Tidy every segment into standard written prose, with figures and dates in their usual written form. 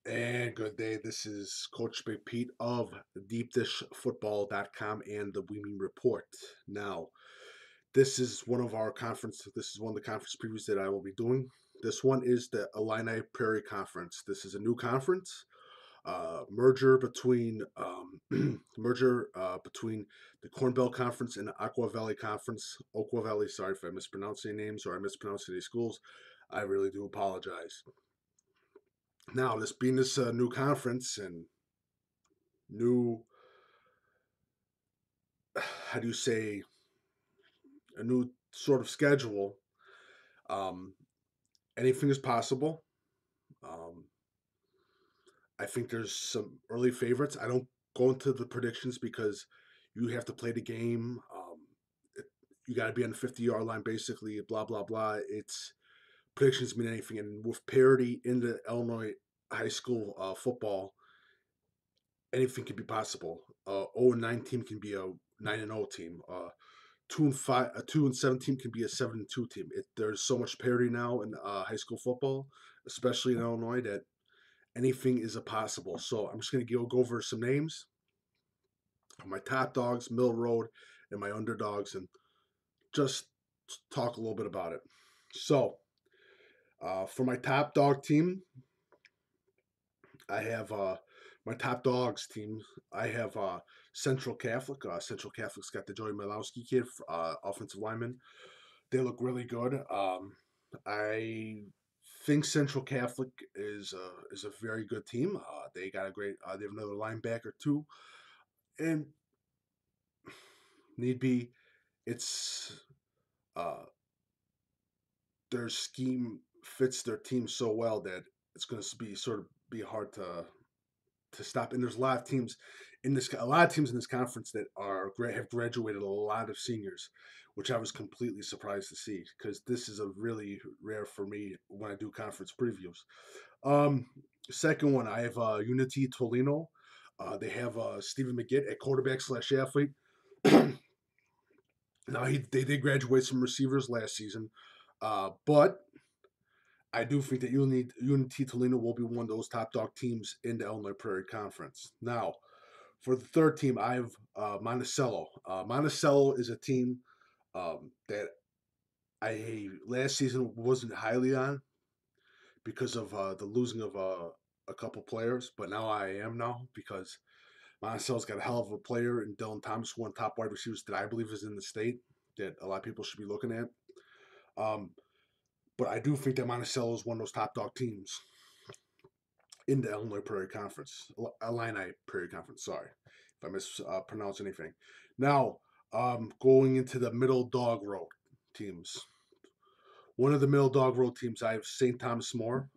And good day. This is Coach Big Pete of DeepDishFootball.com and the Weeming Report. Now, this is one of our conference. This is one of the conference previews that I will be doing. This one is the Illini Prairie Conference. This is a new conference, merger between between the Corn Belt Conference and the Okaw Valley Conference. Okaw Valley. Sorry if I mispronounce any names or I mispronounce any schools. I really do apologize. Now, this being this new conference and new, how do you say, a new sort of schedule, um, anything is possible. Um, I think there's some early favorites. I don't go into the predictions because you have to play the game. You got to be on the 50-yard line, basically, blah, blah, blah. It's predictions mean anything. And with parity in the Illinois high school football, anything can be possible. 0-9 team can be a 9-0 team. 2-5, a 2-7 team can be a 7-2 team. There's so much parity now in high school football, especially in Illinois, that anything is a possible. So I'm just gonna go over some names, my top dogs, middle road, and my underdogs, and just talk a little bit about it. So for my top dog team, I have my top dogs team. I have Central Catholic. Central Catholic's got the Joey Milowski kid, offensive lineman. They look really good. I think Central Catholic is a very good team. They got a great. They have another linebacker too, and need be, it's uh, their scheme fits their team so well that it's going to be sort of be hard to stop. And there's a lot of teams in this conference that have graduated a lot of seniors, which I was completely surprised to see because this is a really rare for me when I do conference previews. Um, Second one, I have Unity Tolino. They have Stephen McGitt at quarterback slash athlete. Now they did graduate some receivers last season, but I do think that Unity Toledo will be one of those top dog teams in the Illinois Prairie Conference. Now, for the third team, I have Monticello. Monticello is a team that I last season wasn't highly on because of the losing of a couple players, but now I am now because Monticello's got a hell of a player in Dylan Thomas, one top wide receivers that I believe is in the state that a lot of people should be looking at. Um, but I do think that Monticello is one of those top dog teams in the Illinois Prairie Conference, Illini Prairie Conference. Sorry if I mispronounce anything. Now, going into the middle dog road teams. One of the middle dog road teams, I have St. Thomas More.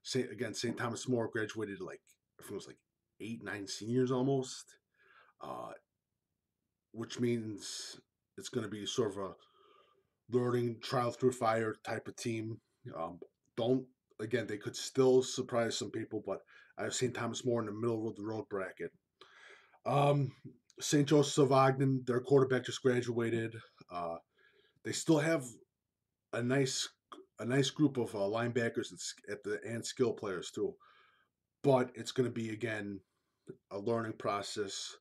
St. Thomas More graduated like I think it was like 8, 9 seniors almost, uh, which means it's going to be sort of a learning trial through fire type of team. Um, don't Again, they could still surprise some people, but I've seen Thomas More in the middle of the road bracket. Um, St. Joseph of Ogden, their quarterback just graduated. Uh, they still have a nice group of linebackers and skill players too, but it's going to be again a learning process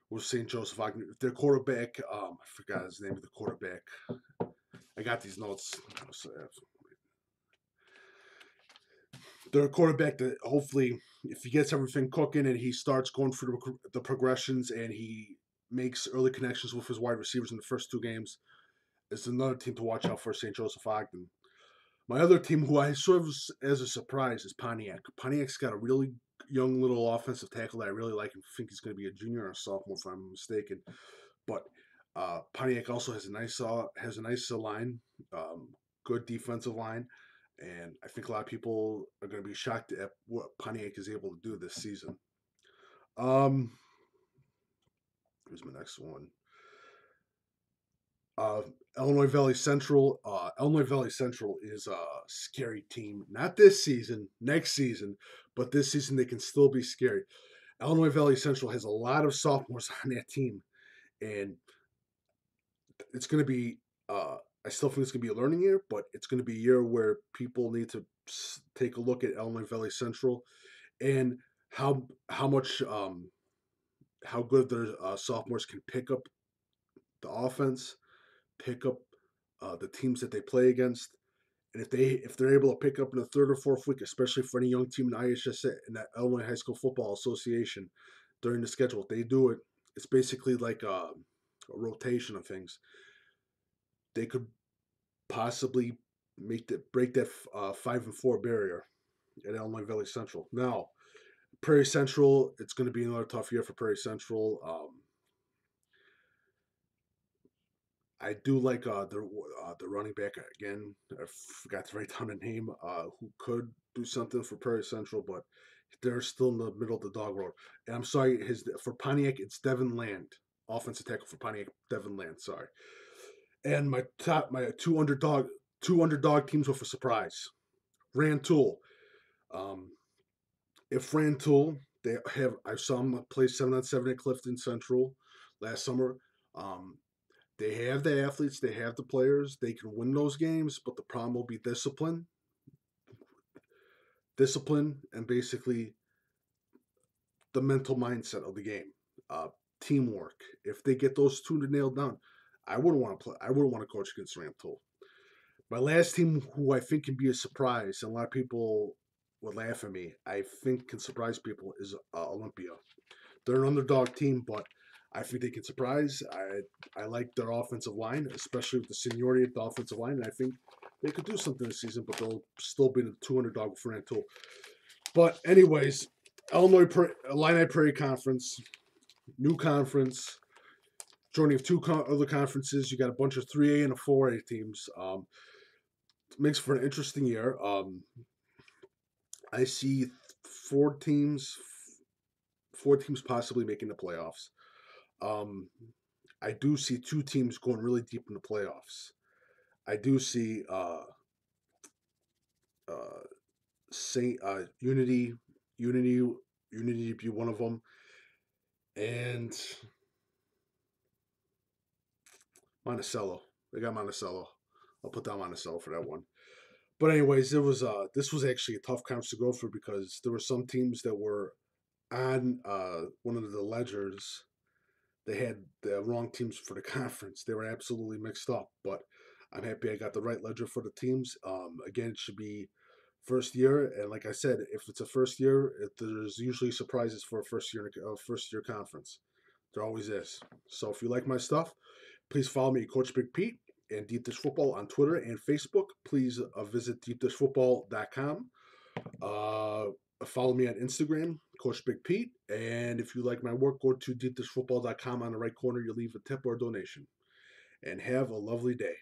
with St. Joseph Ogden. Their quarterback, I forgot his name of the quarterback. I got these notes. So, their quarterback that hopefully, if he gets everything cooking and he starts going through the progressions and he makes early connections with his wide receivers in the first 2 games, is another team to watch out for, St. Joseph Ogden. My other team, who I sort of as a surprise, is Pontiac. Pontiac's got a really young little offensive tackle that I really like and think he's going to be a junior or a sophomore, if I'm mistaken. But Pontiac also has a nice line, good defensive line, and I think a lot of people are going to be shocked at what Pontiac is able to do this season. Um, Here's my next one. Uh, Illinois Valley Central. Illinois Valley Central is a scary team. Not this season, next season, but this season they can still be scary. Illinois Valley Central has a lot of sophomores on that team, and it's going to be. I still think it's going to be a learning year, but it's going to be a year where people need to take a look at Illinois Valley Central and how much how good their sophomores can pick up the offense, pick up the teams that they play against. And if they're able to pick up in the third or fourth week, especially for any young team in IHSA in that Illinois High School Football Association during the schedule, if they do it, it's basically like a rotation of things. They could possibly break that 5-4 barrier at Illinois Valley Central. Now, Prairie Central, it's going to be another tough year for Prairie Central. I do like the running back again. I forgot to write down the name. Who could do something for Prairie Central, but they're still in the middle of the dog road. And I'm sorry, his for Pontiac, it's Devin Land, offensive tackle for Pontiac, Devin Land. Sorry. And my two underdog teams were for surprise. Rantoul. Um, if Rantoul, I saw them play 7-on-7 at Clifton Central last summer. Um, They have the athletes, they have the players, they can win those games, but the problem will be discipline, and basically the mental mindset of the game, uh, teamwork. If they get those two nailed down, I wouldn't want to play. I wouldn't want to coach against Ramtool. My last team, who I think can be a surprise, and a lot of people would laugh at me, I think can surprise people, is Olympia. They're an underdog team, but I think they can surprise. I like their offensive line, especially with the seniority at the offensive line, and I think they could do something this season, but they'll still be the 200 dog for Rantoul. But anyways, Illini Prairie Conference, new conference, joining of two other conferences. You got a bunch of 3A and a 4A teams. Makes for an interesting year. I see four teams, four teams possibly making the playoffs. Um, I do see two teams going really deep in the playoffs. I do see uh, Saint Unity, Unity be one of them, and Monticello. They got Monticello. I'll put down Monticello for that one. But anyways, this was actually a tough conference to go through because there were some teams that were on one of the ledgers. They had the wrong teams for the conference. They were absolutely mixed up. But I'm happy I got the right ledger for the teams. Again, it should be first year, and like I said, if it's a first year, there's usually surprises for a first year conference. There always is. So if you like my stuff, please follow me, Coach Big Pete, and Deep Dish Football on Twitter and Facebook. Please visit deepdishfootball.com. Uh, Follow me on Instagram, Coach Big Pete. And if you like my work, go to deepdishfootball.com. On the right corner, you leave a tip or a donation. And have a lovely day.